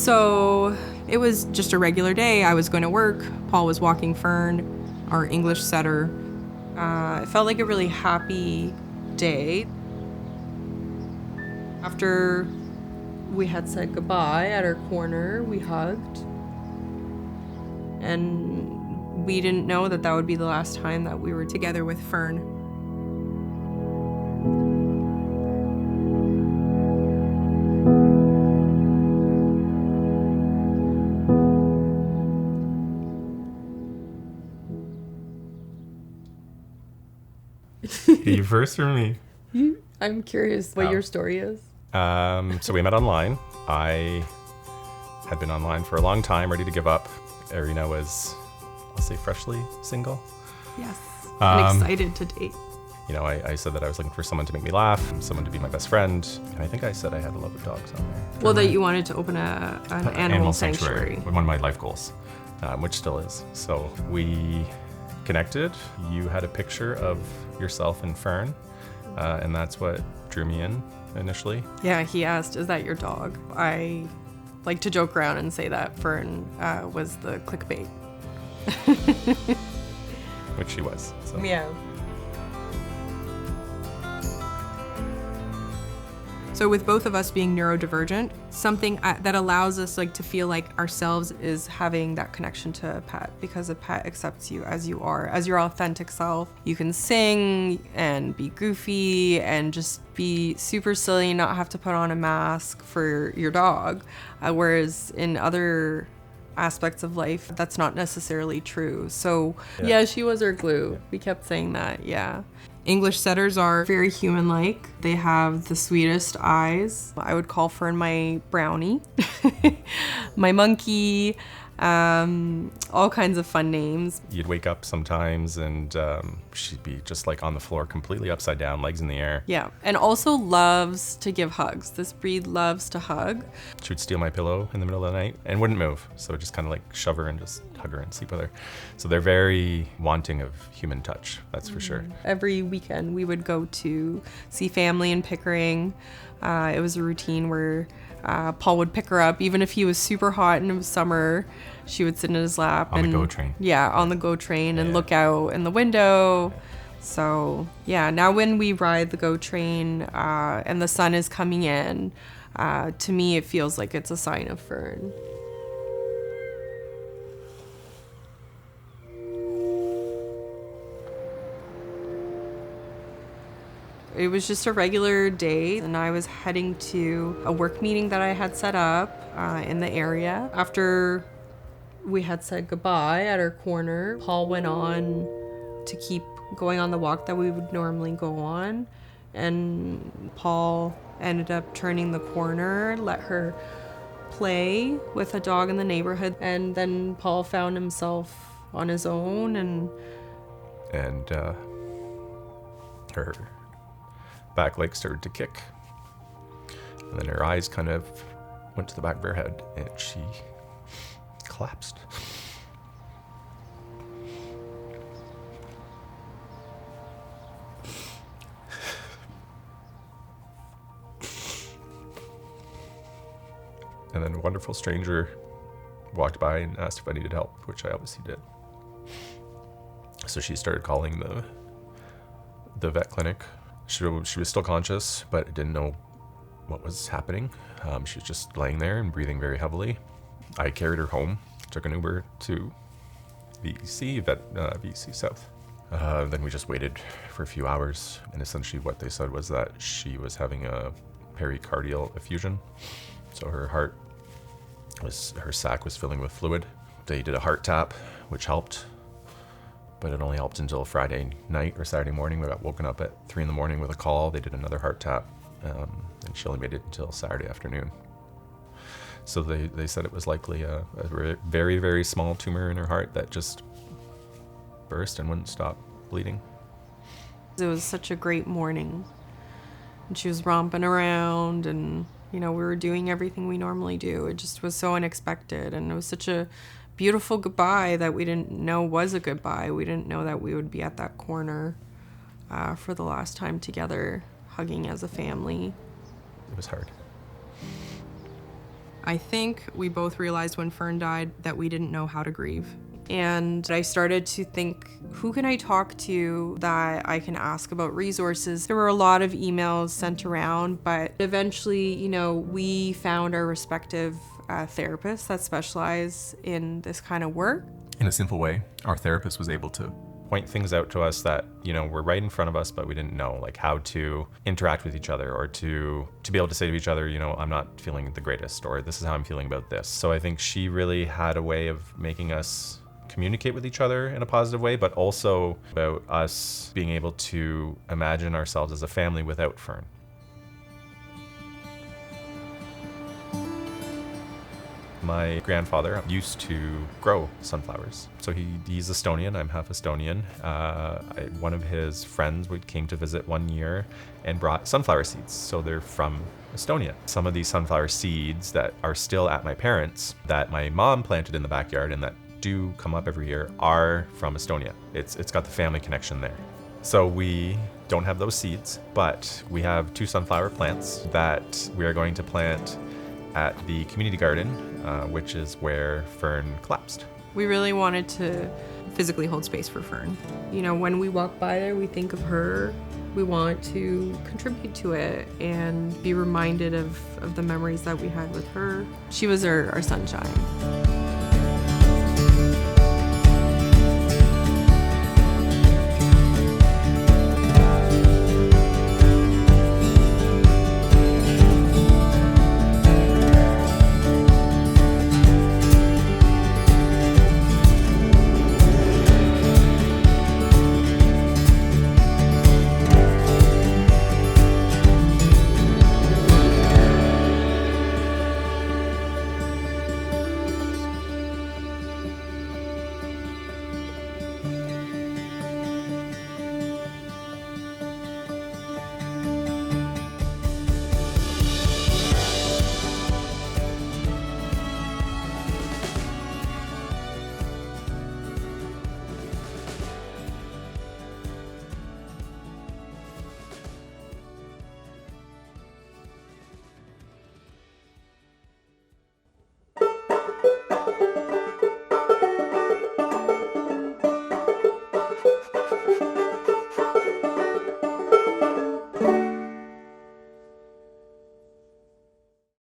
So it was just a regular day. I was going to work. Paul was walking Fern, our English setter. It felt like a really happy day. After we had said goodbye at our corner, we hugged. And we didn't know that that would be the last time that we were together with Fern. You first or me? I'm curious what your story is. So we met online. I had been online for a long time, ready to give up. Irina was, I'll say, freshly single. Yes, and excited to date. You know, I said that I was looking for someone to make me laugh, someone to be my best friend, and I think I said I had a love of dogs on there. Well, that you wanted to open an animal sanctuary. One of my life goals, which still is. So we connected. You had a picture of yourself and Fern, and that's what drew me in initially. Yeah, he asked, "Is that your dog?" I like to joke around and say that Fern was the clickbait. Which she was. So. Yeah. So with both of us being neurodivergent, something that allows us like to feel like ourselves is having that connection to a pet, because a pet accepts you as you are, as your authentic self. You can sing and be goofy and just be super silly and not have to put on a mask for your dog. Whereas in other aspects of life, that's not necessarily true. So yeah, she was our glue. We kept saying that, yeah. English setters are very human-like. They have the sweetest eyes. I would call Fern my brownie, my monkey, all kinds of fun names. You'd wake up sometimes and she'd be just like on the floor, completely upside down, legs in the air. Yeah, and also loves to give hugs. This breed loves to hug. She would steal my pillow in the middle of the night and wouldn't move. So just kind of like shove her and just hug her and sleep with her. So they're very wanting of human touch, that's for sure. Every weekend we would go to see family in Pickering. It was a routine where Paul would pick her up, even if he was super hot and it was summer. She would sit in his lap. On the GO train. Yeah, on the GO train and look out in the window. So yeah, now when we ride the GO train and the sun is coming in, to me it feels like it's a sign of Fern. It was just a regular day, and I was heading to a work meeting that I had set up in the area. After we had said goodbye at our corner, Paul went on to keep going on the walk that we would normally go on, and Paul ended up turning the corner, let her play with a dog in the neighborhood, and then Paul found himself on his own, and her back leg started to kick, and then her eyes kind of went to the back of her head and she collapsed. And then a wonderful stranger walked by and asked if I needed help, which I obviously did. So she started calling the vet clinic. She was still conscious, but didn't know what was happening. She was just laying there and breathing very heavily. I carried her home, took an Uber to VEC South. Then we just waited for a few hours, and essentially what they said was that she was having a pericardial effusion. So her sac was filling with fluid. They did a heart tap, which helped, but it only helped until Friday night or Saturday morning. We got woken up at 3 a.m. with a call. They did another heart tap, and she only made it until Saturday afternoon. So they said it was likely a very, very small tumor in her heart that just burst and wouldn't stop bleeding. It was such a great morning, and she was romping around, and we were doing everything we normally do. It just was so unexpected, and it was such a beautiful goodbye that we didn't know was a goodbye. We didn't know that we would be at that corner for the last time together, hugging as a family. It was hard. I think we both realized when Fern died that we didn't know how to grieve. And I started to think, who can I talk to that I can ask about resources? There were a lot of emails sent around, but eventually, we found our respective therapists that specialize in this kind of work. In a simple way, our therapist was able to point things out to us that, were right in front of us, but we didn't know, like how to interact with each other, or to be able to say to each other, I'm not feeling the greatest, or this is how I'm feeling about this. So I think she really had a way of making us communicate with each other in a positive way, but also about us being able to imagine ourselves as a family without Fern. My grandfather used to grow sunflowers. So he's Estonian, I'm half Estonian. One of his friends came to visit one year and brought sunflower seeds. So they're from Estonia. Some of these sunflower seeds that are still at my parents', that my mom planted in the backyard and that do come up every year, are from Estonia. It's got the family connection there. So we don't have those seeds, but we have 2 sunflower plants that we are going to plant at the community garden, which is where Fern collapsed. We really wanted to physically hold space for Fern. When we walk by there, we think of her. We want to contribute to it and be reminded of the memories that we had with her. She was our sunshine.